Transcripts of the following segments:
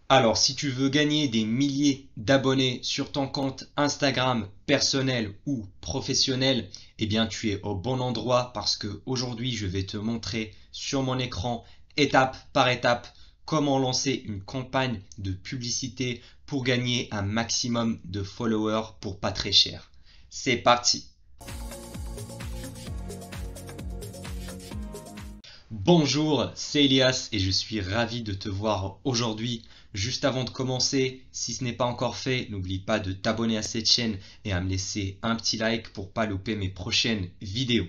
Alors, si tu veux gagner des milliers d'abonnés sur ton compte Instagram personnel ou professionnel, eh bien, tu es au bon endroit parce que aujourd'hui, je vais te montrer sur mon écran, étape par étape, comment lancer une campagne de publicité pour gagner un maximum de followers pour pas très cher. C'est parti! Bonjour, c'est Elias et je suis ravi de te voir aujourd'hui. Juste avant de commencer, si ce n'est pas encore fait, n'oublie pas de t'abonner à cette chaîne et à me laisser un petit like pour pas louper mes prochaines vidéos.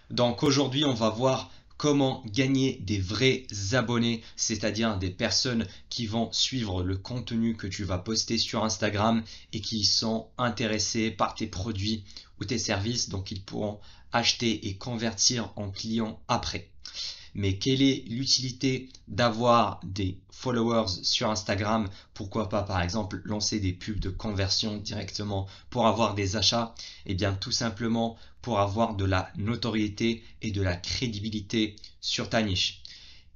Donc aujourd'hui, on va voir comment gagner des vrais abonnés, c'est-à-dire des personnes qui vont suivre le contenu que tu vas poster sur Instagram et qui sont intéressés par tes produits ou tes services, donc ils pourront acheter et convertir en clients après. Mais quelle est l'utilité d'avoir des followers sur Instagram? Pourquoi pas par exemple lancer des pubs de conversion directement pour avoir des achats? Eh bien tout simplement pour avoir de la notoriété et de la crédibilité sur ta niche.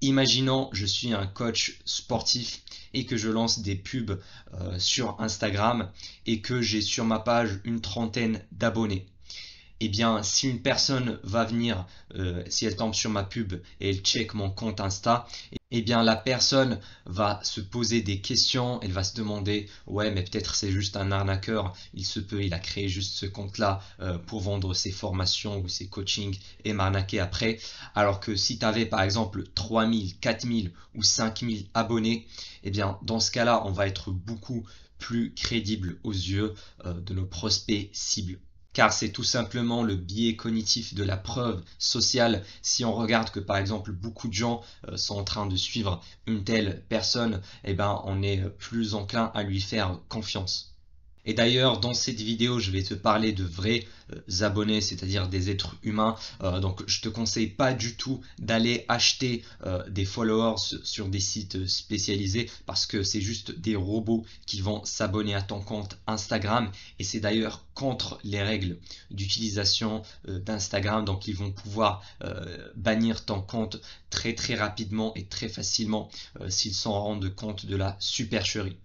Imaginons, je suis un coach sportif et que je lance des pubs sur Instagram et que j'ai sur ma page une trentaine d'abonnés. Eh bien, si une personne va venir, si elle tombe sur ma pub et elle check mon compte Insta, eh bien la personne va se poser des questions, elle va se demander, ouais, mais peut-être c'est juste un arnaqueur, il se peut, il a créé juste ce compte-là pour vendre ses formations ou ses coachings et m'arnaquer après. Alors que si tu avais par exemple 3000, 4000 ou 5000 abonnés, eh bien dans ce cas-là, on va être beaucoup plus crédible aux yeux de nos prospects cibles. Car c'est tout simplement le biais cognitif de la preuve sociale. Si on regarde que par exemple beaucoup de gens sont en train de suivre une telle personne, eh ben on est plus enclin à lui faire confiance. Et d'ailleurs, dans cette vidéo, je vais te parler de vrais abonnés, c'est-à-dire des êtres humains. Donc, je te conseille pas du tout d'aller acheter des followers sur des sites spécialisés parce que c'est juste des robots qui vont s'abonner à ton compte Instagram. Et c'est d'ailleurs contre les règles d'utilisation d'Instagram. Donc, ils vont pouvoir bannir ton compte très très rapidement et très facilement s'ils s'en rendent compte de la supercherie.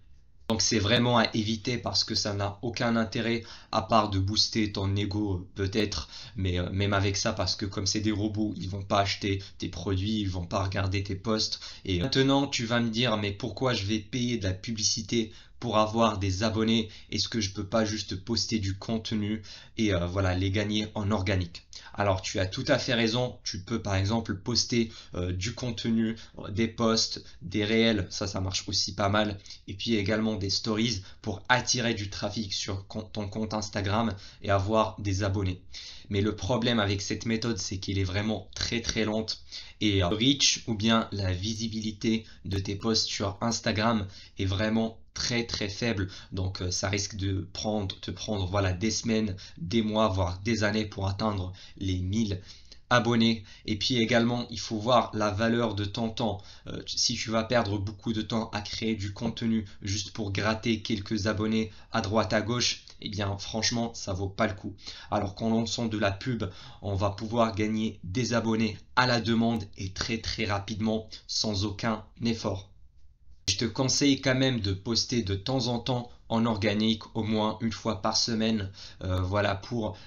Donc c'est vraiment à éviter parce que ça n'a aucun intérêt à part de booster ton ego peut-être, mais même avec ça parce que comme c'est des robots, ils vont pas acheter tes produits, ils vont pas regarder tes posts. Et maintenant tu vas me dire mais pourquoi je vais payer de la publicité pour avoir des abonnés? Est-ce que je peux pas juste poster du contenu et voilà les gagner en organique? Alors tu as tout à fait raison, tu peux par exemple poster du contenu, des posts, des réels, ça marche aussi pas mal, et puis également des stories pour attirer du trafic sur ton compte Instagram et avoir des abonnés. Mais le problème avec cette méthode, c'est qu'elle est vraiment très très lente et le reach ou bien la visibilité de tes posts sur Instagram est vraiment très très faible, donc ça risque de te prendre voilà des semaines, des mois voire des années pour atteindre les 1000 abonnés. Et puis également il faut voir la valeur de ton temps. Si tu vas perdre beaucoup de temps à créer du contenu juste pour gratter quelques abonnés à droite à gauche, eh bien franchement ça vaut pas le coup. Alors qu'en lançant de la pub, on va pouvoir gagner des abonnés à la demande et très très rapidement sans aucun effort. Je te conseille quand même de poster de temps en temps en organique, au moins une fois par semaine, voilà pour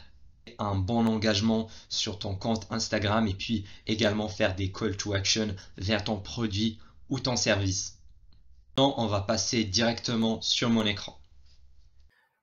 un bon engagement sur ton compte Instagram et puis également faire des call to action vers ton produit ou ton service. Maintenant, on va passer directement sur mon écran.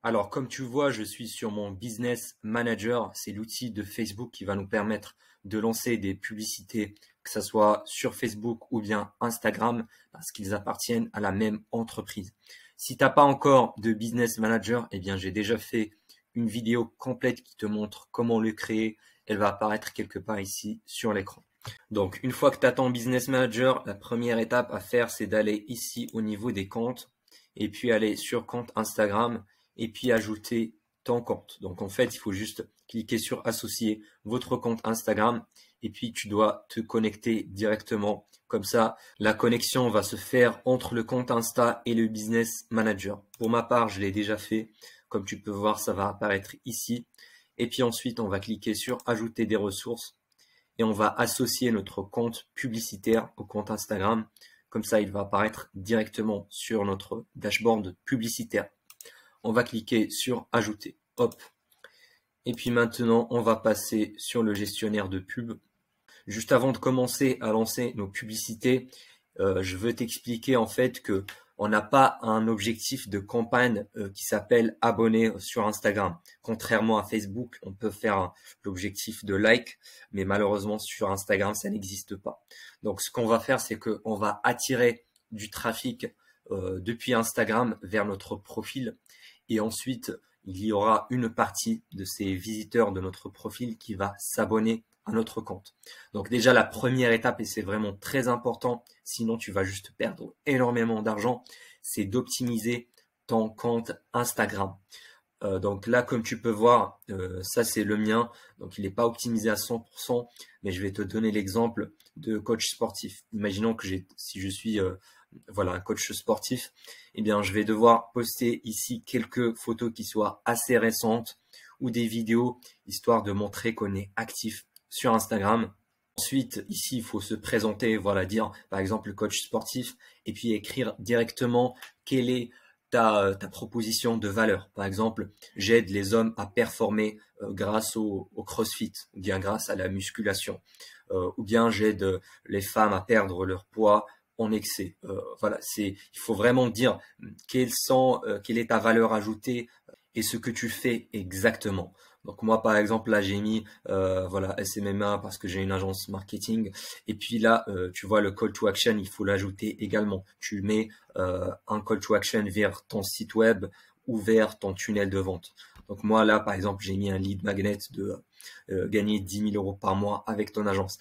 Alors, comme tu vois, je suis sur mon Business Manager. C'est l'outil de Facebook qui va nous permettre de lancer des publicités, que ce soit sur Facebook ou bien Instagram, parce qu'ils appartiennent à la même entreprise. Si tu n'as pas encore de Business Manager, eh bien, j'ai déjà fait une vidéo complète qui te montre comment le créer. Elle va apparaître quelque part ici sur l'écran. Donc, une fois que tu as ton Business Manager, la première étape à faire, c'est d'aller ici au niveau des comptes et puis aller sur compte Instagram et puis ajouter ton compte. Donc en fait, il faut juste cliquer sur associer votre compte Instagram et puis tu dois te connecter directement. Comme ça, la connexion va se faire entre le compte Insta et le Business Manager. Pour ma part, je l'ai déjà fait. Comme tu peux voir, ça va apparaître ici. Et puis ensuite, on va cliquer sur ajouter des ressources et on va associer notre compte publicitaire au compte Instagram. Comme ça, il va apparaître directement sur notre dashboard publicitaire. On va cliquer sur ajouter. Hop. Et puis maintenant, on va passer sur le gestionnaire de pub. Juste avant de commencer à lancer nos publicités, je veux t'expliquer en fait que on n'a pas un objectif de campagne qui s'appelle abonner sur Instagram. Contrairement à Facebook, on peut faire l'objectif de like, mais malheureusement sur Instagram, ça n'existe pas. Donc ce qu'on va faire, c'est qu'on va attirer du trafic depuis Instagram vers notre profil et ensuite il y aura une partie de ces visiteurs de notre profil qui va s'abonner à notre compte. Donc déjà la première étape, et c'est vraiment très important, sinon tu vas juste perdre énormément d'argent, c'est d'optimiser ton compte Instagram. Donc là, comme tu peux voir, ça c'est le mien, donc il n'est pas optimisé à 100%, mais je vais te donner l'exemple de coach sportif. Imaginons que si je suis un coach sportif, eh bien je vais devoir poster ici quelques photos qui soient assez récentes ou des vidéos, histoire de montrer qu'on est actif sur Instagram. Ensuite, ici, il faut se présenter, dire par exemple le coach sportif et puis écrire directement quelle est ta proposition de valeur. Par exemple, j'aide les hommes à performer grâce au CrossFit ou bien grâce à la musculation. Ou bien j'aide les femmes à perdre leur poids en excès. Il faut vraiment dire quelle est ta valeur ajoutée et ce que tu fais exactement. Donc moi par exemple là j'ai mis SMMA parce que j'ai une agence marketing et puis là tu vois le call to action, il faut l'ajouter également. Tu mets un call to action vers ton site web ou vers ton tunnel de vente. Donc moi là par exemple j'ai mis un lead magnet de gagner 10 000 euros par mois avec ton agence.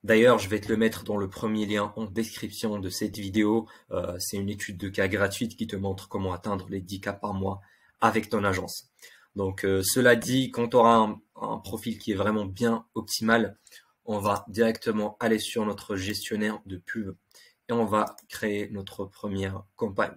D'ailleurs, je vais te le mettre dans le premier lien en description de cette vidéo. C'est une étude de cas gratuite qui te montre comment atteindre les 10 cas par mois avec ton agence. Donc, cela dit, quand tu auras un profil qui est vraiment bien optimal, on va directement aller sur notre gestionnaire de pub et on va créer notre première campagne.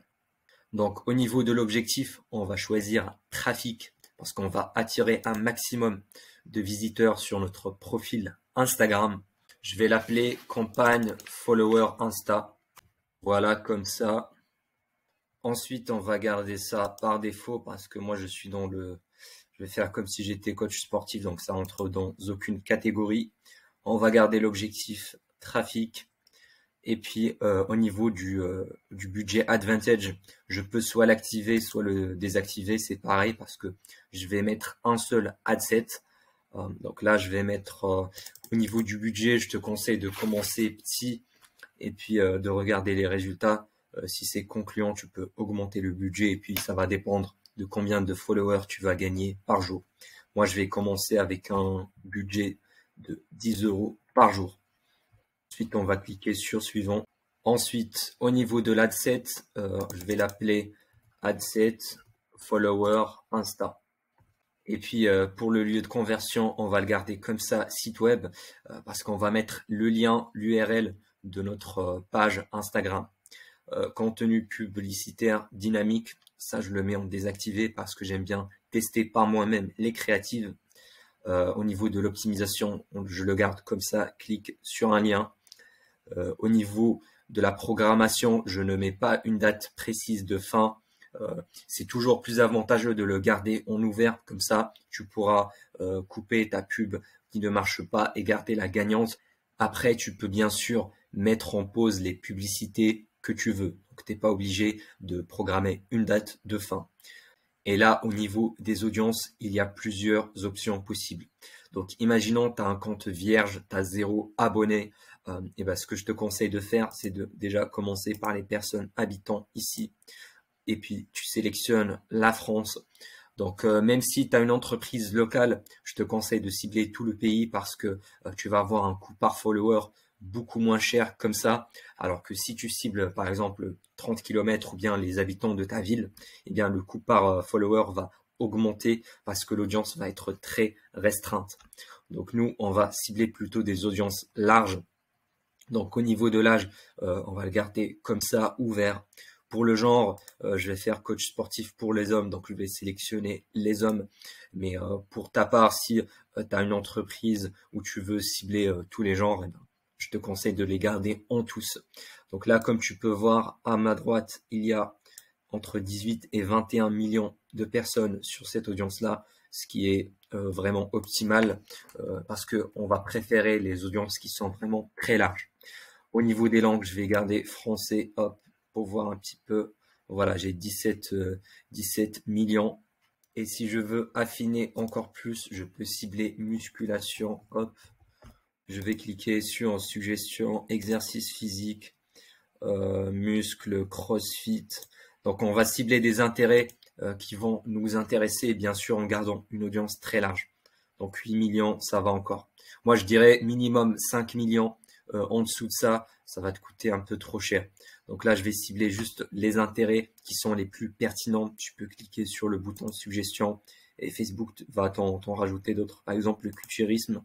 Donc, au niveau de l'objectif, on va choisir trafic parce qu'on va attirer un maximum de visiteurs sur notre profil Instagram. Je vais l'appeler campagne follower Insta. Voilà, comme ça. Ensuite, on va garder ça par défaut parce que moi, je vais faire comme si j'étais coach sportif, donc ça entre dans aucune catégorie. On va garder l'objectif trafic. Et puis, au niveau du budget Advantage, je peux soit l'activer, soit le désactiver. C'est pareil parce que je vais mettre un seul ad set. Donc là, je vais mettre au niveau du budget, je te conseille de commencer petit et puis de regarder les résultats. Si c'est concluant, tu peux augmenter le budget et puis ça va dépendre de combien de followers tu vas gagner par jour. Moi, je vais commencer avec un budget de 10 euros par jour. Ensuite, on va cliquer sur suivant. Ensuite, au niveau de l'adset, je vais l'appeler adset follower Insta. Et puis pour le lieu de conversion, on va le garder comme ça, site web, parce qu'on va mettre le lien, l'URL de notre page Instagram. Contenu publicitaire dynamique, ça je le mets en désactivé parce que j'aime bien tester par moi-même les créatives. Au niveau de l'optimisation, je le garde comme ça, clique sur un lien. Au niveau de la programmation, je ne mets pas une date précise de fin. C'est toujours plus avantageux de le garder en ouvert, comme ça tu pourras couper ta pub qui ne marche pas et garder la gagnante. Après, tu peux bien sûr mettre en pause les publicités que tu veux. Donc, tu n'es pas obligé de programmer une date de fin. Et là, au niveau des audiences, il y a plusieurs options possibles. Donc, imaginons tu as un compte vierge, tu as 0 abonnés. Ce que je te conseille de faire, c'est de déjà commencer par les personnes habitant ici. Et puis, tu sélectionnes la France. Donc, même si tu as une entreprise locale, je te conseille de cibler tout le pays parce que tu vas avoir un coût par follower beaucoup moins cher comme ça. Alors que si tu cibles, par exemple, 30 km ou bien les habitants de ta ville, eh bien, le coût par follower va augmenter parce que l'audience va être très restreinte. Donc, nous, on va cibler plutôt des audiences larges. Donc, au niveau de l'âge, on va le garder comme ça, ouvert. Pour le genre, je vais faire coach sportif pour les hommes, donc je vais sélectionner les hommes. Mais pour ta part, si tu as une entreprise où tu veux cibler tous les genres, je te conseille de les garder en tous. Donc là, comme tu peux voir à ma droite, il y a entre 18 et 21 millions de personnes sur cette audience-là, ce qui est vraiment optimal parce qu'on va préférer les audiences qui sont vraiment très larges. Au niveau des langues, je vais garder français, hop, pour voir un petit peu. Voilà, j'ai 17 millions. Et si je veux affiner encore plus, je peux cibler musculation, hop. Je vais cliquer sur suggestion, exercice physique, muscles, crossfit. Donc on va cibler des intérêts qui vont nous intéresser, bien sûr en gardant une audience très large. Donc 8 millions, ça va encore. Moi je dirais minimum 5 millions. En dessous de ça, ça va te coûter un peu trop cher. Donc là, je vais cibler juste les intérêts qui sont les plus pertinents. Tu peux cliquer sur le bouton suggestion et Facebook va t'en rajouter d'autres. Par exemple, le culturisme.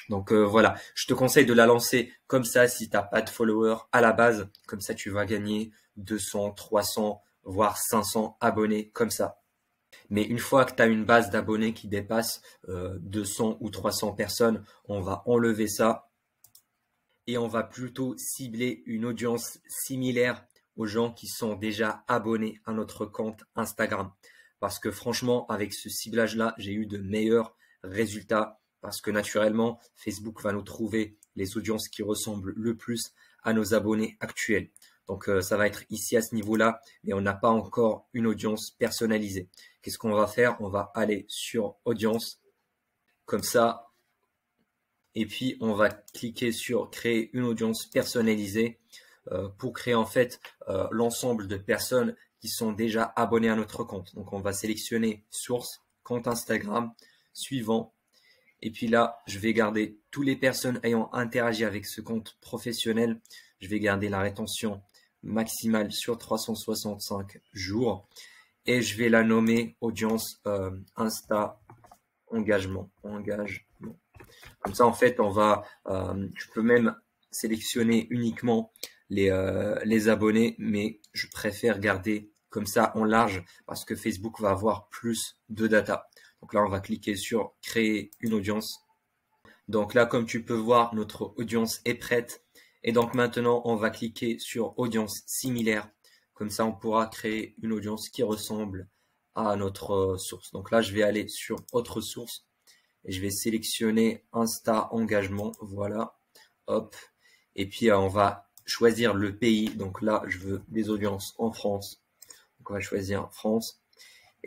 Donc voilà, je te conseille de la lancer comme ça si tu n'as pas de followers à la base. Comme ça, tu vas gagner 200, 300, voire 500 abonnés comme ça. Mais une fois que tu as une base d'abonnés qui dépasse 200 ou 300 personnes, on va enlever ça et on va plutôt cibler une audience similaire aux gens qui sont déjà abonnés à notre compte Instagram. Parce que franchement, avec ce ciblage-là, j'ai eu de meilleurs résultats parce que naturellement, Facebook va nous trouver les audiences qui ressemblent le plus à nos abonnés actuels. Donc, ça va être ici à ce niveau-là, mais on n'a pas encore une audience personnalisée. Qu'est-ce qu'on va faire? On va aller sur audience, comme ça. Et puis, on va cliquer sur créer une audience personnalisée pour créer en fait l'ensemble de personnes qui sont déjà abonnées à notre compte. Donc, on va sélectionner source, compte Instagram, suivant. Et puis là, je vais garder toutes les personnes ayant interagi avec ce compte professionnel. Je vais garder la rétention maximale sur 365 jours. Et je vais la nommer audience Insta engagement. Comme ça, en fait, je peux même sélectionner uniquement les abonnés, mais je préfère garder comme ça en large parce que Facebook va avoir plus de data. Donc là, on va cliquer sur créer une audience. Donc là, comme tu peux voir, notre audience est prête. Et donc maintenant, on va cliquer sur audience similaire. Comme ça, on pourra créer une audience qui ressemble à notre source. Donc là, je vais aller sur autre source. Et je vais sélectionner Insta engagement, voilà, hop. Et puis on va choisir le pays. Donc là, je veux des audiences en France. Donc on va choisir France.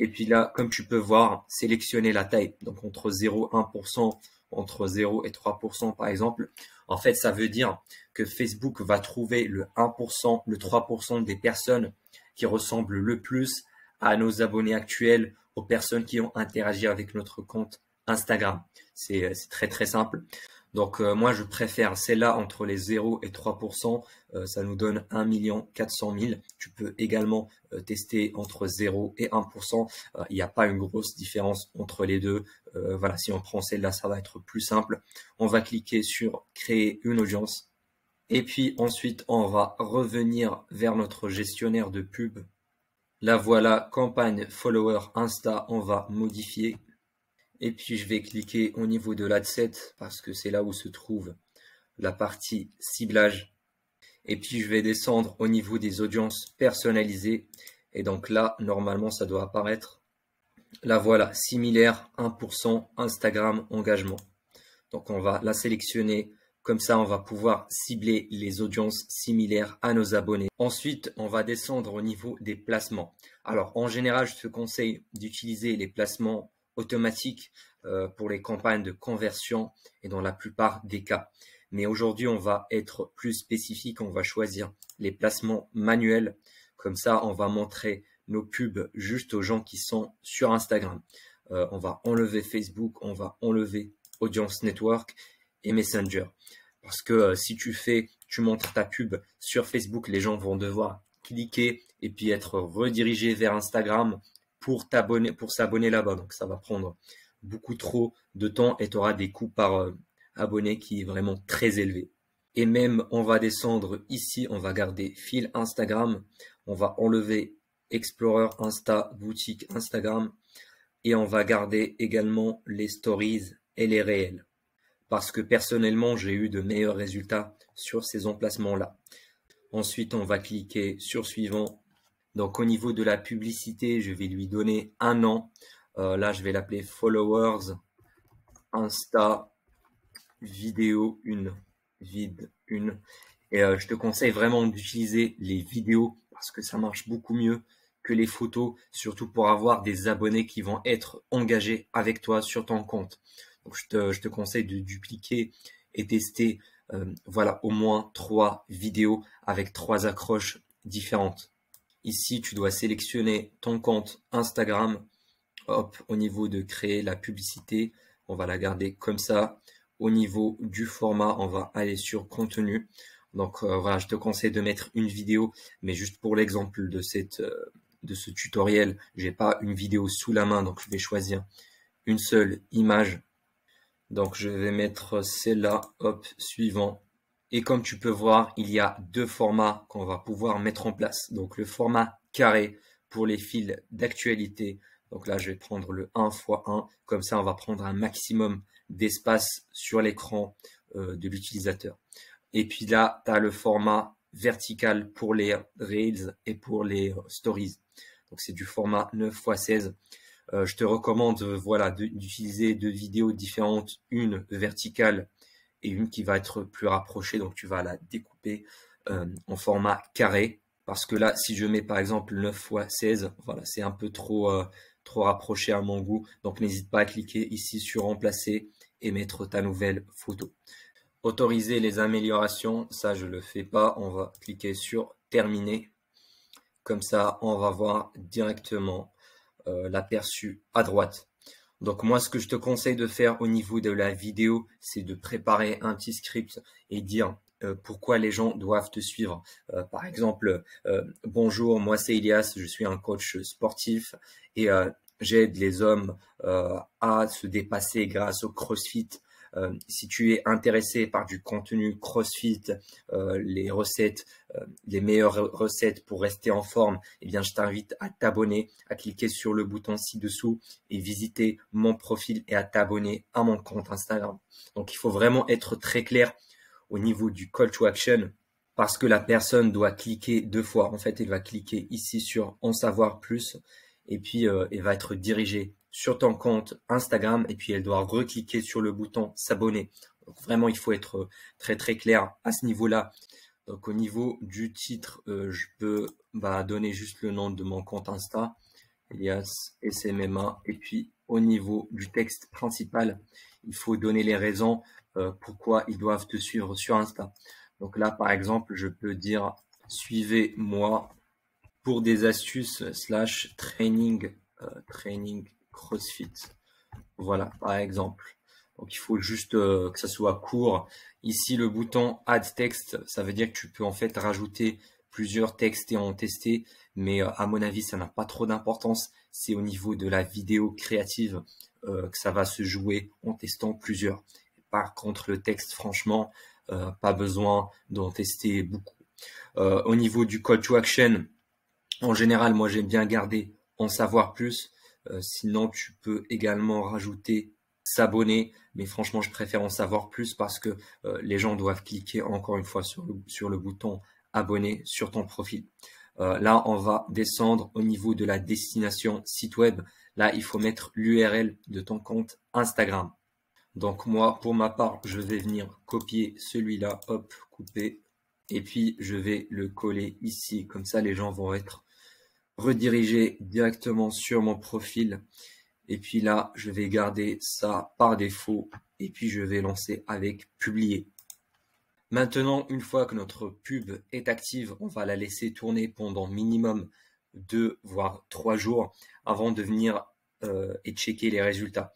Et puis là, comme tu peux voir, sélectionner la taille. Donc entre 0 et 1%, entre 0 et 3% par exemple. En fait, ça veut dire que Facebook va trouver le 1%, le 3% des personnes qui ressemblent le plus à nos abonnés actuels, aux personnes qui ont interagi avec notre compte Instagram. C'est très très simple. Donc moi je préfère celle-là entre les 0 et 3%. Ça nous donne 1 400 000. Tu peux également tester entre 0 et 1%. Il n'y a pas une grosse différence entre les deux. Voilà, si on prend celle-là, ça va être plus simple. On va cliquer sur créer une audience. Et puis ensuite, on va revenir vers notre gestionnaire de pub. Là voilà, campagne follower Insta, on va modifier. Et puis, je vais cliquer au niveau de l'adset parce que c'est là où se trouve la partie ciblage. Et puis, je vais descendre au niveau des audiences personnalisées. Et donc là, normalement, ça doit apparaître. Là, voilà, similaire, 1%, Instagram, engagement. Donc, on va la sélectionner. Comme ça, on va pouvoir cibler les audiences similaires à nos abonnés. Ensuite, on va descendre au niveau des placements. Alors, en général, je te conseille d'utiliser les placements automatiques pour les campagnes de conversion et dans la plupart des cas. Mais aujourd'hui, on va être plus spécifique. On va choisir les placements manuels. Comme ça, on va montrer nos pubs juste aux gens qui sont sur Instagram. On va enlever Facebook, on va enlever Audience Network et Messenger. Parce que si tu montres ta pub sur Facebook, les gens vont devoir cliquer et puis être redirigés vers Instagram pour s'abonner là-bas. Donc ça va prendre beaucoup trop de temps et tu auras des coûts par abonné qui est vraiment très élevé. Et même on va descendre ici, on va garder fil Instagram, on va enlever Explorer Insta, boutique Instagram et on va garder également les stories et les réels. parce que personnellement, j'ai eu de meilleurs résultats sur ces emplacements-là. Ensuite, on va cliquer sur suivant. Donc, au niveau de la publicité, je vais lui donner un an. Là, je vais l'appeler followers, Insta, vidéo 1, vid 1. Et je te conseille vraiment d'utiliser les vidéos parce que ça marche beaucoup mieux que les photos, surtout pour avoir des abonnés qui vont être engagés avec toi sur ton compte. Donc, je te conseille de dupliquer et tester voilà, au moins 3 vidéos avec 3 accroches différentes. Ici, tu dois sélectionner ton compte Instagram. Hop, au niveau de créer la publicité, on va la garder comme ça. Au niveau du format, on va aller sur contenu. Donc voilà, je te conseille de mettre une vidéo, mais juste pour l'exemple de ce tutoriel, j'ai pas une vidéo sous la main, donc je vais choisir une seule image. Donc je vais mettre celle-là, hop, suivant. Et comme tu peux voir, il y a 2 formats qu'on va pouvoir mettre en place. Donc le format carré pour les fils d'actualité. Donc là, je vais prendre le 1 x 1. Comme ça, on va prendre un maximum d'espace sur l'écran de l'utilisateur. Et puis là, tu as le format vertical pour les Reels et pour les Stories. Donc c'est du format 9 x 16. Je te recommande voilà, d'utiliser 2 vidéos différentes, une verticale et une qui va être plus rapprochée. Donc tu vas la découper en format carré. Parce que là, si je mets par exemple 9 x 16, voilà, c'est un peu trop rapproché à mon goût. Donc n'hésite pas à cliquer ici sur remplacer et mettre ta nouvelle photo. Autoriser les améliorations, ça je le fais pas. On va cliquer sur terminer. Comme ça, on va voir directement l'aperçu à droite. Donc moi, ce que je te conseille de faire au niveau de la vidéo, c'est de préparer un petit script et dire pourquoi les gens doivent te suivre. Par exemple, bonjour, moi c'est Elias, je suis un coach sportif et j'aide les hommes à se dépasser grâce au CrossFit. Si tu es intéressé par du contenu CrossFit, les recettes, les meilleures recettes pour rester en forme, eh bien, je t'invite à t'abonner, à cliquer sur le bouton ci-dessous et visiter mon profil et à t'abonner à mon compte Instagram. Donc, il faut vraiment être très clair au niveau du call to action parce que la personne doit cliquer 2 fois. En fait, elle va cliquer ici sur en savoir plus et puis elle va être dirigée sur ton compte Instagram et puis elle doit recliquer sur le bouton s'abonner. Donc vraiment, il faut être très très clair à ce niveau-là. Donc au niveau du titre, je peux donner juste le nom de mon compte Insta, Elias SMMA. Et puis au niveau du texte principal, il faut donner les raisons pourquoi ils doivent te suivre sur Insta. Donc là, par exemple, je peux dire suivez-moi pour des astuces / training CrossFit. Voilà, par exemple. Donc, il faut juste que ça soit court. Ici, le bouton Add Text, ça veut dire que tu peux en fait rajouter plusieurs textes et en tester. Mais à mon avis, ça n'a pas trop d'importance. C'est au niveau de la vidéo créative que ça va se jouer en testant plusieurs. Par contre, le texte, franchement, pas besoin d'en tester beaucoup. Au niveau du call to action, en général, moi, j'aime bien garder en savoir plus. Sinon, tu peux également rajouter s'abonner, mais franchement, je préfère en savoir plus parce que les gens doivent cliquer encore une fois sur le bouton abonner sur ton profil. Là, on va descendre au niveau de la destination site web. Là, il faut mettre l'URL de ton compte Instagram. Donc moi, pour ma part, je vais venir copier celui-là, hop, couper, et puis je vais le coller ici. Comme ça, les gens vont être redirigés directement sur mon profil. Et puis là, je vais garder ça par défaut, et puis je vais lancer avec publier. Maintenant, une fois que notre pub est active, on va la laisser tourner pendant minimum 2 voire 3 jours avant de venir et checker les résultats.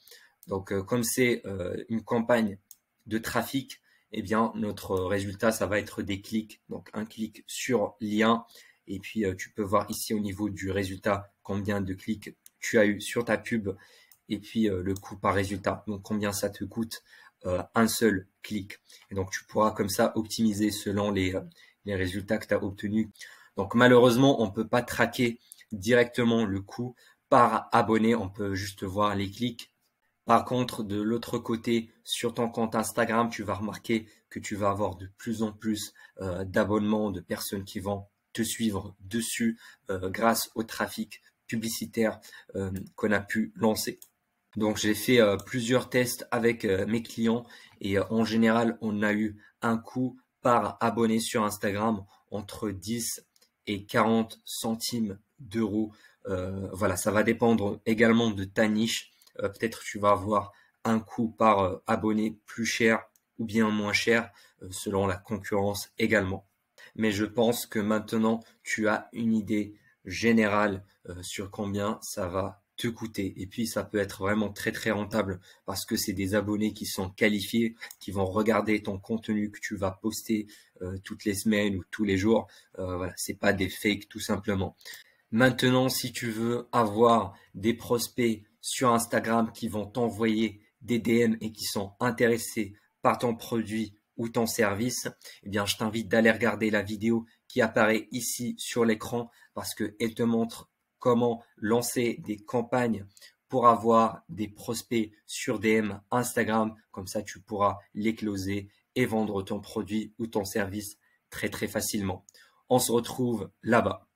Donc, comme c'est une campagne de trafic, eh bien, notre résultat, ça va être des clics. Donc, un clic sur lien. Et puis, tu peux voir ici au niveau du résultat combien de clics tu as eu sur ta pub. Et puis, le coût par résultat. Donc, combien ça te coûte un seul clic. Et donc, tu pourras comme ça optimiser selon les résultats que tu as obtenus. Donc, malheureusement, on ne peut pas traquer directement le coût par abonné. On peut juste voir les clics. Par contre, de l'autre côté, sur ton compte Instagram, tu vas remarquer que tu vas avoir de plus en plus d'abonnements, de personnes qui vont te suivre dessus grâce au trafic publicitaire qu'on a pu lancer. Donc j'ai fait plusieurs tests avec mes clients et en général, on a eu un coût par abonné sur Instagram entre 10 et 40 centimes d'euros. Voilà, ça va dépendre également de ta niche. Peut-être tu vas avoir un coût par abonné plus cher ou bien moins cher selon la concurrence également. Mais je pense que maintenant tu as une idée générale sur combien ça va te coûter. Et puis ça peut être vraiment très très rentable parce que c'est des abonnés qui sont qualifiés, qui vont regarder ton contenu que tu vas poster toutes les semaines ou tous les jours. Voilà, c'est pas des fakes tout simplement. Maintenant, si tu veux avoir des prospects sur Instagram qui vont t'envoyer des DM et qui sont intéressés par ton produit ou ton service, eh bien, je t'invite d'aller regarder la vidéo qui apparaît ici sur l'écran parce qu'elle te montre comment lancer des campagnes pour avoir des prospects sur DM Instagram. Comme ça, tu pourras les closer et vendre ton produit ou ton service très, très facilement. On se retrouve là-bas.